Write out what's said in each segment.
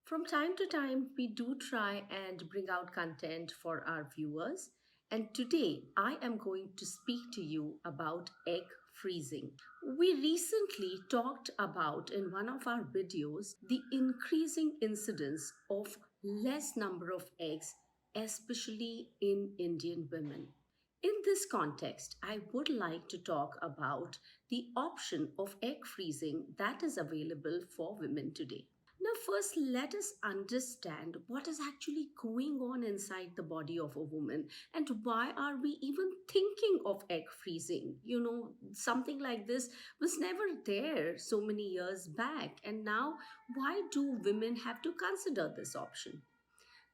From time to time, we do try and bring out content for our viewers. And today, I am going to speak to you about egg freezing. We recently talked about in one of our videos the increasing incidence of less number of eggs, especially in Indian women. In this context, I would like to talk about the option of egg freezing that is available for women today. Now, first, let us understand what is actually going on inside the body of a woman and why are we even thinking of egg freezing? Something like this was never there so many years back, and now why do women have to consider this option?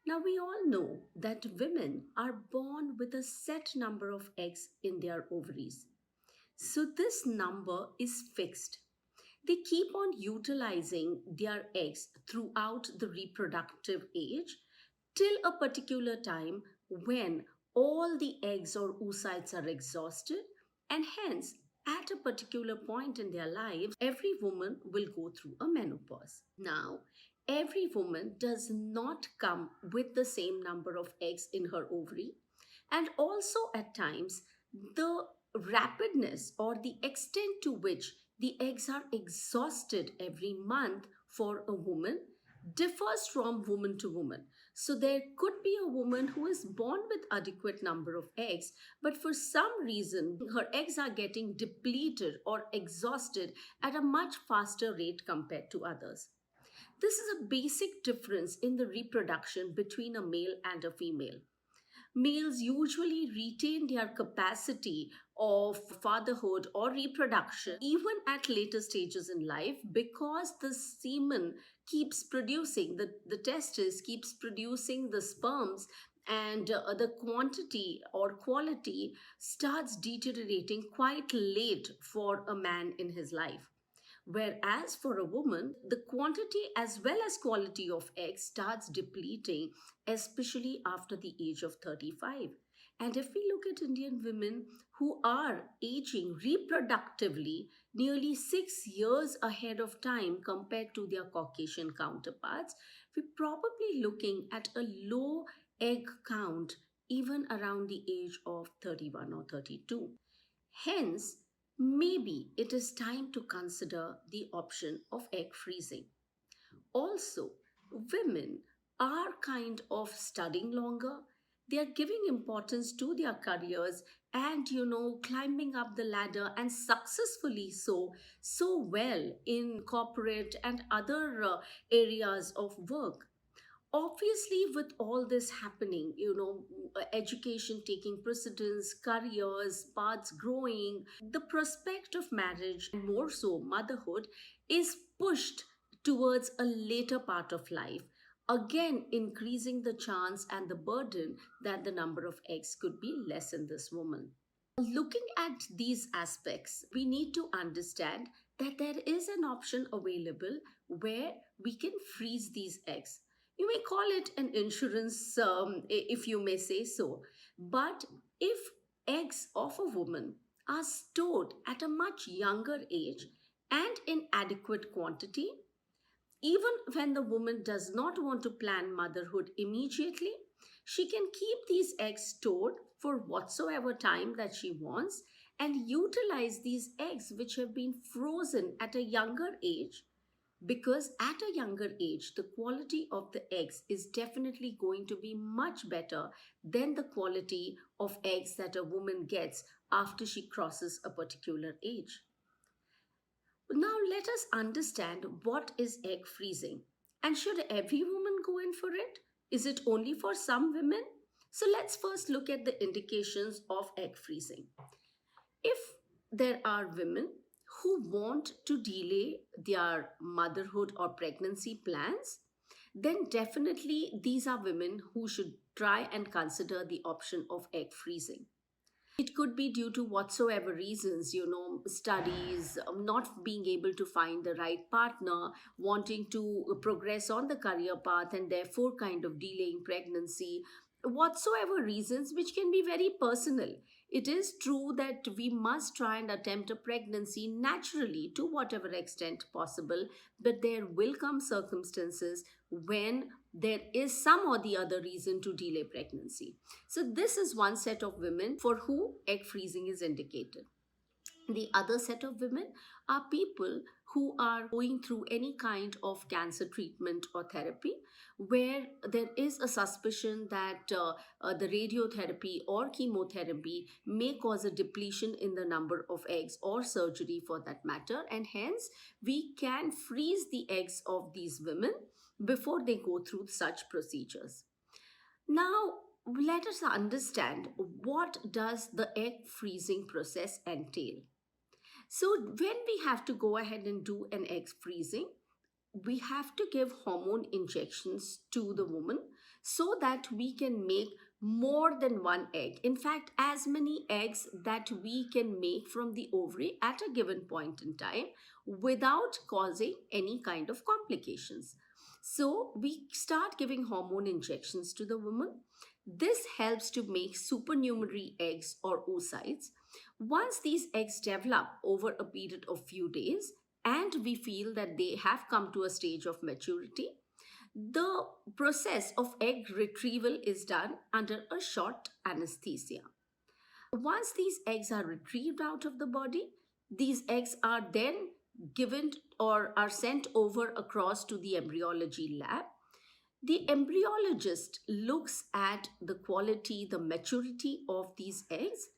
Now, we all know that women are born with a set number of eggs in their ovaries. So, this number is fixed. They keep on utilizing their eggs throughout the reproductive age till a particular time when all the eggs or oocytes are exhausted, and hence, at a particular point in their lives, every woman will go through a menopause. Now, every woman does not come with the same number of eggs in her ovary, and also at times, the rapidness or the extent to which the eggs are exhausted every month for a woman differs from woman to woman. So there could be a woman who is born with adequate number of eggs, but for some reason her eggs are getting depleted or exhausted at a much faster rate compared to others. This is a basic difference in the reproduction between a male and a female. Males usually retain their capacity of fatherhood or reproduction even at later stages in life because the semen keeps producing, the testis keeps producing the sperms, and the quantity or quality starts deteriorating quite late for a man in his life. Whereas for a woman, the quantity as well as quality of eggs starts depleting, especially after the age of 35. And if we look at Indian women who are aging reproductively nearly 6 years ahead of time compared to their Caucasian counterparts, we're probably looking at a low egg count even around the age of 31 or 32. Hence, maybe it is time to consider the option of egg freezing. Also, women are kind of studying longer. They are giving importance to their careers and, climbing up the ladder and successfully so well in corporate and other areas of work. Obviously, with all this happening, education taking precedence, careers paths growing, the prospect of marriage and more so motherhood is pushed towards a later part of life, again increasing the chance and the burden that the number of eggs could be less in this woman. Looking at these aspects, we need to understand that there is an option available where we can freeze these eggs. You may call it an insurance, if you may say so. But if eggs of a woman are stored at a much younger age and in adequate quantity, even when the woman does not want to plan motherhood immediately, she can keep these eggs stored for whatsoever time that she wants and utilize these eggs which have been frozen at a younger age, because at a younger age the quality of the eggs is definitely going to be much better than the quality of eggs that a woman gets after she crosses a particular age. Now, let us understand what is egg freezing. And should every woman go in for it? Is it only for some women? So, let's first look at the indications of egg freezing. If there are women who want to delay their motherhood or pregnancy plans, then definitely these are women who should try and consider the option of egg freezing. It could be due to whatsoever reasons, studies, not being able to find the right partner, wanting to progress on the career path and therefore kind of delaying pregnancy, whatsoever reasons, which can be very personal. It is true that we must try and attempt a pregnancy naturally to whatever extent possible, but there will come circumstances when there is some or the other reason to delay pregnancy. So, this is one set of women for whom egg freezing is indicated. The other set of women are people who are going through any kind of cancer treatment or therapy where there is a suspicion that the radiotherapy or chemotherapy may cause a depletion in the number of eggs or surgery for that matter, and hence we can freeze the eggs of these women before they go through such procedures. Now, let us understand, what does the egg freezing process entail? So, when we have to go ahead and do an egg freezing, we have to give hormone injections to the woman so that we can make more than one egg. In fact, as many eggs that we can make from the ovary at a given point in time without causing any kind of complications. So, we start giving hormone injections to the woman. This helps to make supernumerary eggs or oocytes. Once these eggs develop over a period of few days, and we feel that they have come to a stage of maturity, the process of egg retrieval is done under a short anesthesia. Once these eggs are retrieved out of the body, these eggs are then given or are sent over across to the embryology lab. The embryologist looks at the quality, the maturity of these eggs,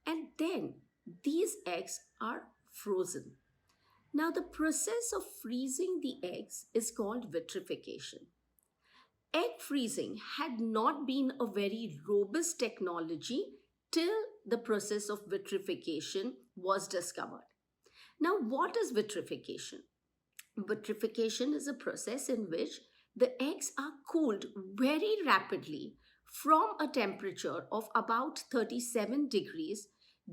and then these eggs are frozen. Now, the process of freezing the eggs is called vitrification. Egg freezing had not been a very robust technology till the process of vitrification was discovered. Now, what is vitrification? Vitrification is a process in which the eggs are cooled very rapidly from a temperature of about 37 degrees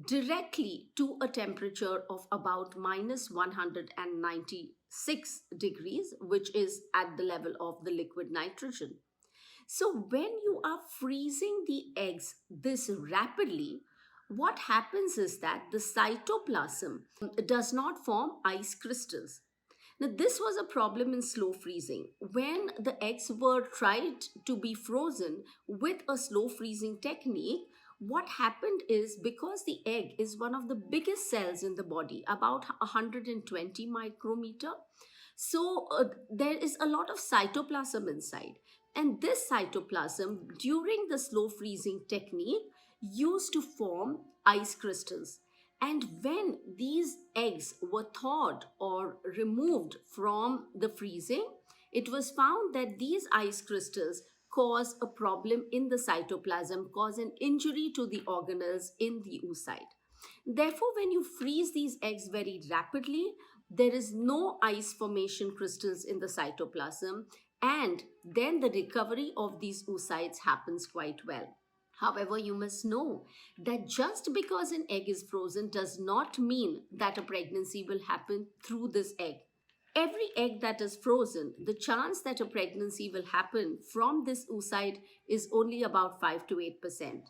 directly to a temperature of about minus 196 degrees, which is at the level of the liquid nitrogen. So, when you are freezing the eggs this rapidly, what happens is that the cytoplasm does not form ice crystals. Now, this was a problem in slow freezing. When the eggs were tried to be frozen with a slow freezing technique, what happened is, because the egg is one of the biggest cells in the body, about 120 micrometer, so there is a lot of cytoplasm inside. And this cytoplasm, during the slow freezing technique, used to form ice crystals. And when these eggs were thawed or removed from the freezing, it was found that these ice crystals cause a problem in the cytoplasm, cause an injury to the organelles in the oocyte. Therefore, when you freeze these eggs very rapidly, there is no ice formation crystals in the cytoplasm, and then the recovery of these oocytes happens quite well. However, you must know that just because an egg is frozen does not mean that a pregnancy will happen through this egg. Every egg that is frozen, the chance that a pregnancy will happen from this oocyte is only about 5 to 8%.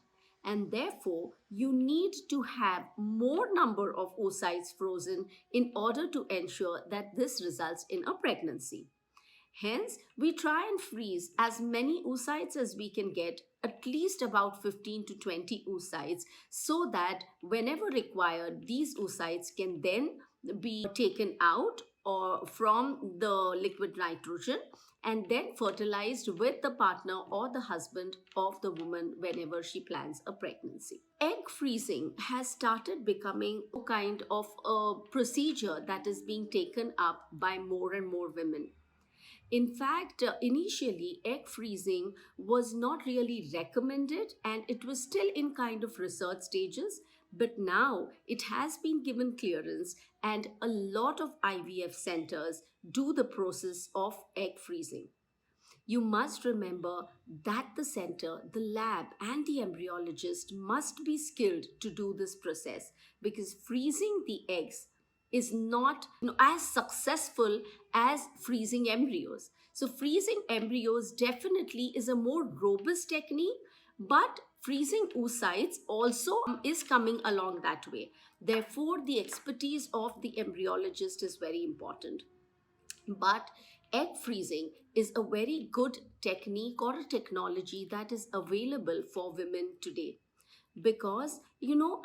And therefore, you need to have more number of oocytes frozen in order to ensure that this results in a pregnancy. Hence, we try and freeze as many oocytes as we can get, at least about 15 to 20 oocytes, so that whenever required, these oocytes can then be taken out or from the liquid nitrogen and then fertilized with the partner or the husband of the woman whenever she plans a pregnancy. Egg freezing has started becoming a kind of a procedure that is being taken up by more and more women. In fact, initially, egg freezing was not really recommended and it was still in kind of research stages. But now it has been given clearance, and a lot of IVF centers do the process of egg freezing. You must remember that the center, the lab, and the embryologist must be skilled to do this process, because freezing the eggs is not as successful as freezing embryos. So, freezing embryos definitely is a more robust technique, but freezing oocytes also is coming along that way. Therefore, the expertise of the embryologist is very important. But egg freezing is a very good technique or a technology that is available for women today, because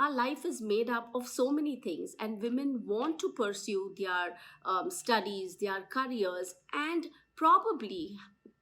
our life is made up of so many things, and women want to pursue their studies, their careers, and probably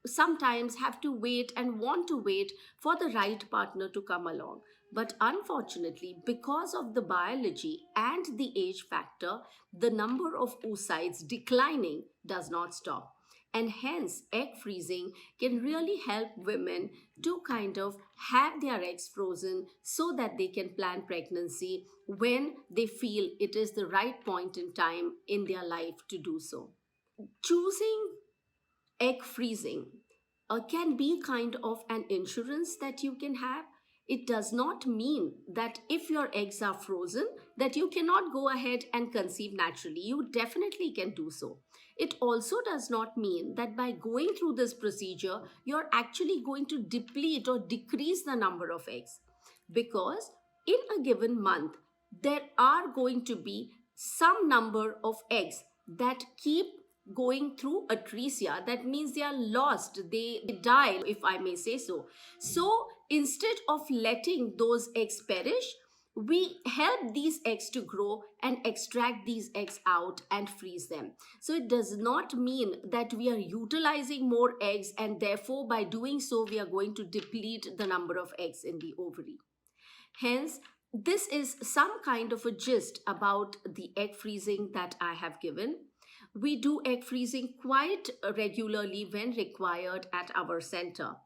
sometimes have to wait and want to wait for the right partner to come along. But unfortunately, because of the biology and the age factor, the number of oocytes declining does not stop. And hence, egg freezing can really help women to kind of have their eggs frozen so that they can plan pregnancy when they feel it is the right point in time in their life to do so. Choosing egg freezing can be kind of an insurance that you can have. It does not mean that if your eggs are frozen that you cannot go ahead and conceive naturally. You definitely can do so. It also does not mean that by going through this procedure you're actually going to deplete or decrease the number of eggs, because in a given month there are going to be some number of eggs that keep going through atresia. That means they are lost, they die, if I may say so. So instead of letting those eggs perish, we help these eggs to grow and extract these eggs out and freeze them. So it does not mean that we are utilizing more eggs and therefore by doing so we are going to deplete the number of eggs in the ovary. Hence, this is some kind of a gist about the egg freezing that I have given. We do egg freezing quite regularly when required at our center.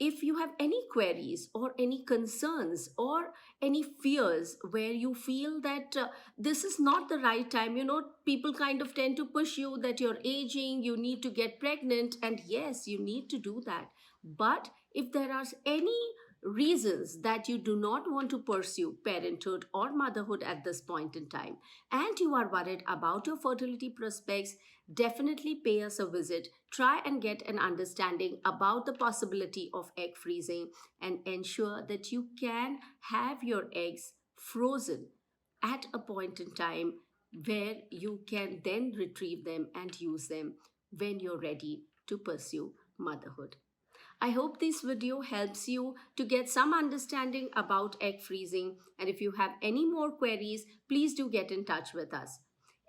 If you have any queries or any concerns or any fears where you feel that this is not the right time, people kind of tend to push you that you're aging, you need to get pregnant, and yes, you need to do that. But if there are any reasons that you do not want to pursue parenthood or motherhood at this point in time, and you are worried about your fertility prospects, definitely pay us a visit. Try and get an understanding about the possibility of egg freezing and ensure that you can have your eggs frozen at a point in time where you can then retrieve them and use them when you're ready to pursue motherhood. I hope this video helps you to get some understanding about egg freezing, and if you have any more queries, please do get in touch with us.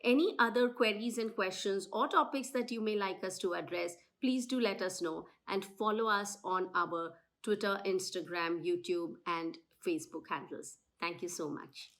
Any other queries and questions or topics that you may like us to address, please do let us know and follow us on our Twitter, Instagram, YouTube, and Facebook handles. Thank you so much.